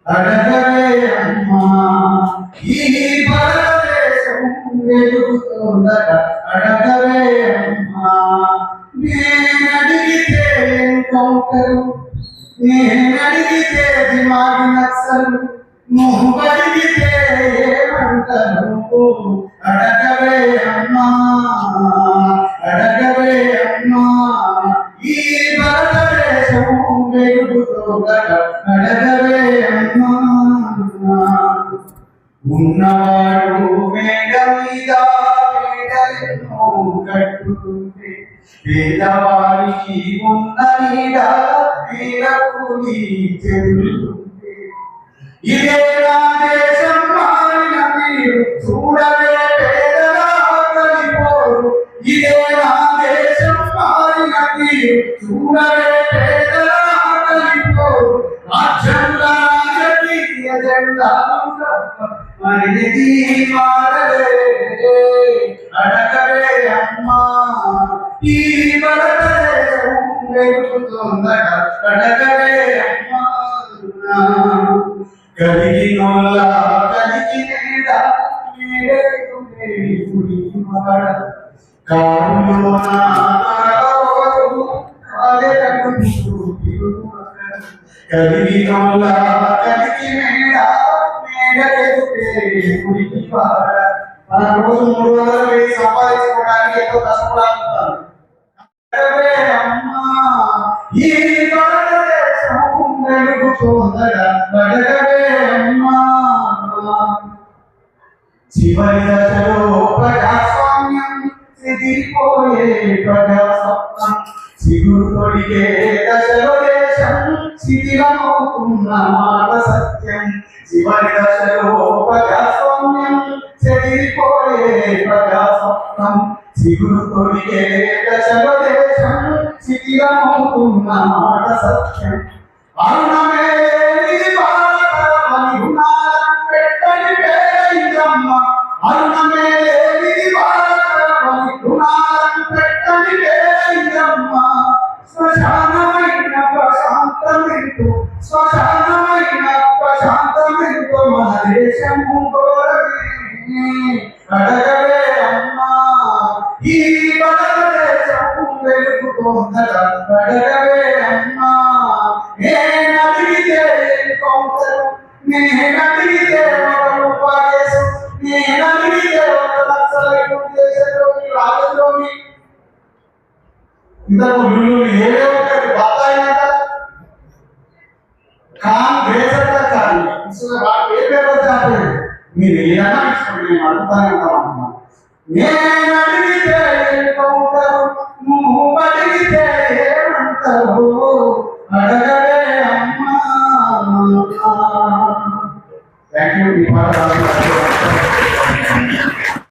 అడగవే అమ్మా ఈ భారతదేశం వెలుగుతోందట అడగవే అమ్మా నేనడిగితే ఎన్కౌంటరు నేనడిగితే దిమాగి నక్సలు నువ్వు అడిగితే ఏమంటారు అడగవే అమ్మా అడగవే అమ్మా ఈ భారతదేశం వెలుగుతోందట అడగవే అమ్మా ఉన్నవాడు మేడ మీద మేడలెన్నో కట్టుకుంటే పేదవారికి ఉన్న నీడ పేదకుని చెందుతుంటే ఇదే నా దేశం మారిన మీరు చూడవే పేదలా కలిపోరు ఇదే నా దేశం మారిన మీరు చూడవే పేదలా కలిపోరు రాజ్యంలో రాజకీయ జెండాలు మరిది మారలే అడగవే అమ్మా ఈ భారతదేశం వెలుగుతోందట అడగవే అమ్మా కలిగినోళ్ళ కలిగి నీడ కారులో కలిగినోళ్ళ కలిగి నీడ రోజు 300,000 సంపాదించుకోవడానికి ఎంతో కష్టపడాలి అమ్మా ఈ భారతదేశం వెలుగుతోందట అడగవే అమ్మా చివరి దశలో ప్రజాస్వామ్యం సిదిరిపోయే ప్రజాస్వామ్యం సిగురు తొడిగే దశలో దేశం శిథిలమవుతున్న మాట సత్యం చివరి దశలో ప్రజాస్వామ్యం చెదిరిపోయే ప్రజాస్వామ్యం సిగురు తొడిగే దశలో దేశం శిథిలమవుతున్న మాట సత్యం అరుణమే పెట్టని పేరమ్మ అరుణమే పెట్టని పేరమ్మ శ్మశానమైన ప్రశాంతమెంతో శ్మశానమైన ప్రశాంతమెంతో మన దేశము గౌరవే అడగవే అమ్మా ఈ భారతదేశం వెలుగుతోందట అడగవే అమ్మా నేనడిగితే ఎన్కౌంటర్ నేనడిగితే ఒక రూపాయలు నేనడిగితే 1 లక్షల దేశంలోని రాజులోని ఇంతకు ఏవే ఉంటాయి బాతాయినాక కాంగ్రెస్ కానీ ఏ పేపర్ చాపలేదు మీరు ఏదైనా తీసుకోండి నేను అడుగుతానే ఉంటాను నేను అడిగితే ఎన్కౌంటర్